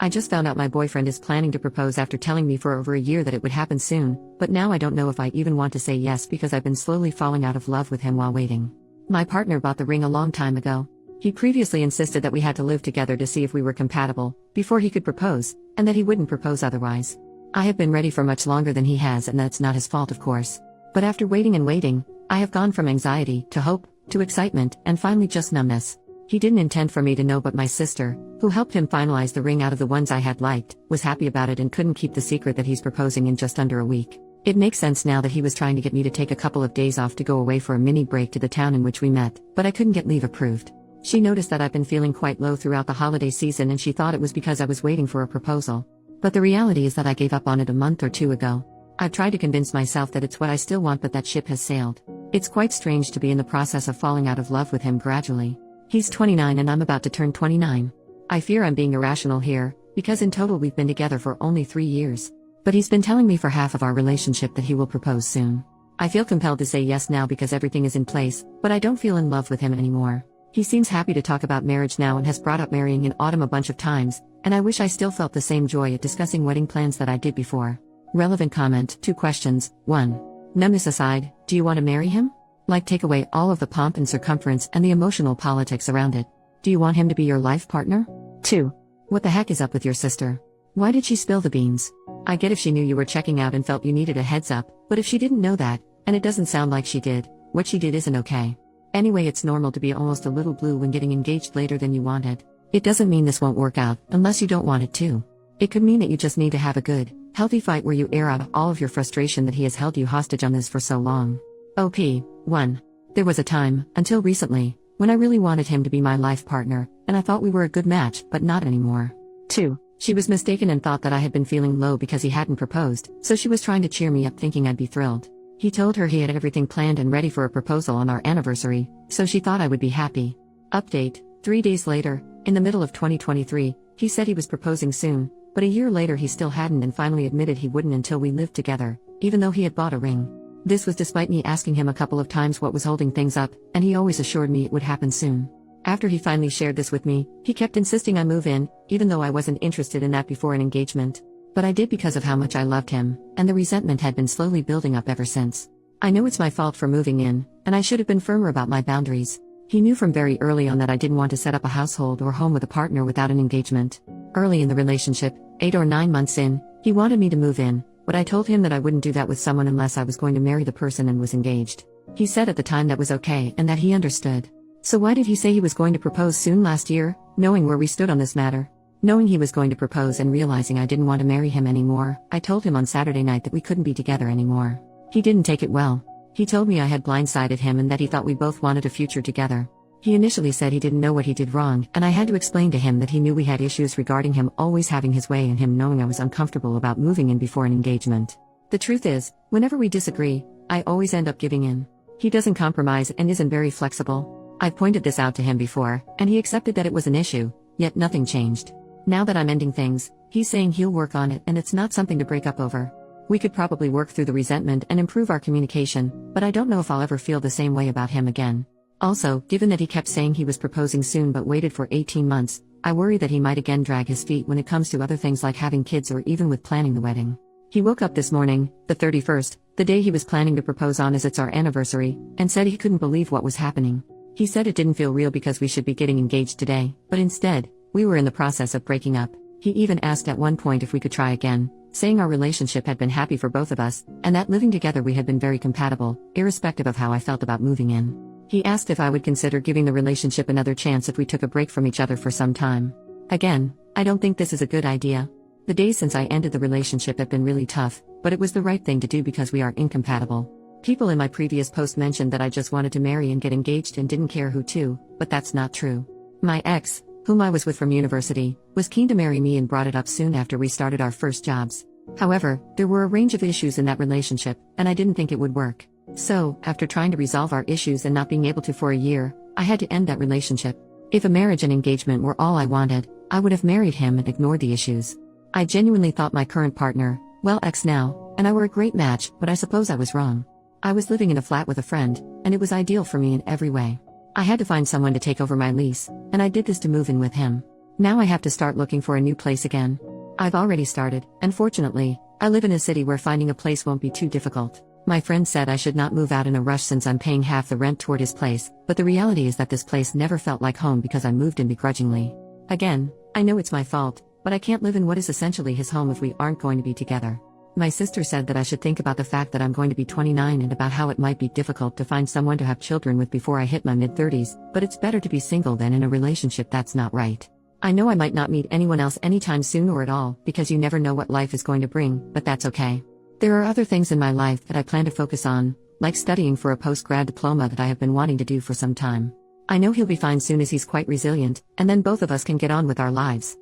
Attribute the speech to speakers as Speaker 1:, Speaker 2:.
Speaker 1: I just found out my boyfriend is planning to propose after telling me for over a year that it would happen soon, but now I don't know if I even want to say yes because I've been slowly falling out of love with him while waiting. My partner bought the ring a long time ago. He previously insisted that we had to live together to see if we were compatible, before he could propose, and that he wouldn't propose otherwise. I have been ready for much longer than he has, and that's not his fault, of course. But after waiting and waiting, I have gone from anxiety, to hope, to excitement, and finally just numbness. He didn't intend for me to know, but my sister, who helped him finalize the ring out of the ones I had liked, was happy about it and couldn't keep the secret that he's proposing in just under a week. It makes sense now that he was trying to get me to take a couple of days off to go away for a mini break to the town in which we met, but I couldn't get leave approved. She noticed that I've been feeling quite low throughout the holiday season and she thought it was because I was waiting for a proposal. But the reality is that I gave up on it a month or two ago. I've tried to convince myself that it's what I still want, but that ship has sailed. It's quite strange to be in the process of falling out of love with him gradually. He's 29 and I'm about to turn 29. I fear I'm being irrational here, because in total we've been together for only 3 years. But he's been telling me for half of our relationship that he will propose soon. I feel compelled to say yes now because everything is in place, but I don't feel in love with him anymore. He seems happy to talk about marriage now and has brought up marrying in autumn a bunch of times, and I wish I still felt the same joy at discussing wedding plans that I did before. Relevant comment, 2 questions. 1. Numbness aside, do you want to marry him? Like, take away all of the pomp and circumference and the emotional politics around it. Do you want him to be your life partner? 2. What the heck is up with your sister? Why did she spill the beans? I get if she knew you were checking out and felt you needed a heads up, but if she didn't know that, and it doesn't sound like she did, what she did isn't okay. Anyway, it's normal to be almost a little blue when getting engaged later than you wanted. It doesn't mean this won't work out, unless you don't want it to. It could mean that you just need to have a good, healthy fight where you air out all of your frustration that he has held you hostage on this for so long. OP. 1. There was a time, until recently, when I really wanted him to be my life partner, and I thought we were a good match, but not anymore. 2. She was mistaken and thought that I had been feeling low because he hadn't proposed, so she was trying to cheer me up thinking I'd be thrilled. He told her he had everything planned and ready for a proposal on our anniversary, so she thought I would be happy. Update. 3 days later, in the middle of 2023, he said he was proposing soon, but a year later he still hadn't and finally admitted he wouldn't until we lived together, even though he had bought a ring. This was despite me asking him a couple of times what was holding things up, and he always assured me it would happen soon. After he finally shared this with me, he kept insisting I move in, even though I wasn't interested in that before an engagement. But I did because of how much I loved him, and the resentment had been slowly building up ever since. I know it's my fault for moving in, and I should have been firmer about my boundaries. He knew from very early on that I didn't want to set up a household or home with a partner without an engagement. Early in the relationship, 8 or 9 months in, he wanted me to move in, but I told him that I wouldn't do that with someone unless I was going to marry the person and was engaged. He said at the time that was okay and that he understood. So why did he say he was going to propose soon last year, knowing where we stood on this matter? Knowing he was going to propose and realizing I didn't want to marry him anymore, I told him on Saturday night that we couldn't be together anymore. He didn't take it well. He told me I had blindsided him and that he thought we both wanted a future together. He initially said he didn't know what he did wrong, and I had to explain to him that he knew we had issues regarding him always having his way and him knowing I was uncomfortable about moving in before an engagement. The truth is, whenever we disagree, I always end up giving in. He doesn't compromise and isn't very flexible. I've pointed this out to him before, and he accepted that it was an issue, yet nothing changed. Now that I'm ending things, he's saying he'll work on it and it's not something to break up over. We could probably work through the resentment and improve our communication, but I don't know if I'll ever feel the same way about him again. Also, given that he kept saying he was proposing soon but waited for 18 months, I worry that he might again drag his feet when it comes to other things like having kids or even with planning the wedding. He woke up this morning, the 31st, the day he was planning to propose on as it's our anniversary, and said he couldn't believe what was happening. He said it didn't feel real because we should be getting engaged today, but instead, we were in the process of breaking up. He even asked at one point if we could try again, saying our relationship had been happy for both of us, and that living together we had been very compatible, irrespective of how I felt about moving in. He asked if I would consider giving the relationship another chance if we took a break from each other for some time. Again, I don't think this is a good idea. The days since I ended the relationship have been really tough, but it was the right thing to do because we are incompatible. People in my previous post mentioned that I just wanted to marry and get engaged and didn't care who to, but that's not true. My ex, whom I was with from university, was keen to marry me and brought it up soon after we started our first jobs. However, there were a range of issues in that relationship, and I didn't think it would work. So, after trying to resolve our issues and not being able to for a year, I had to end that relationship. If a marriage and engagement were all I wanted, I would have married him and ignored the issues. I genuinely thought my current partner, well ex now, and I were a great match, but I suppose I was wrong. I was living in a flat with a friend, and it was ideal for me in every way. I had to find someone to take over my lease, and I did this to move in with him. Now I have to start looking for a new place again. I've already started, and fortunately, I live in a city where finding a place won't be too difficult. My friend said I should not move out in a rush since I'm paying half the rent toward his place, but the reality is that this place never felt like home because I moved in begrudgingly. Again, I know it's my fault, but I can't live in what is essentially his home if we aren't going to be together. My sister said that I should think about the fact that I'm going to be 29 and about how it might be difficult to find someone to have children with before I hit my mid-30s, but it's better to be single than in a relationship that's not right. I know I might not meet anyone else anytime soon or at all, because you never know what life is going to bring, but that's okay. There are other things in my life that I plan to focus on, like studying for a post-grad diploma that I have been wanting to do for some time. I know he'll be fine soon as he's quite resilient, and then both of us can get on with our lives.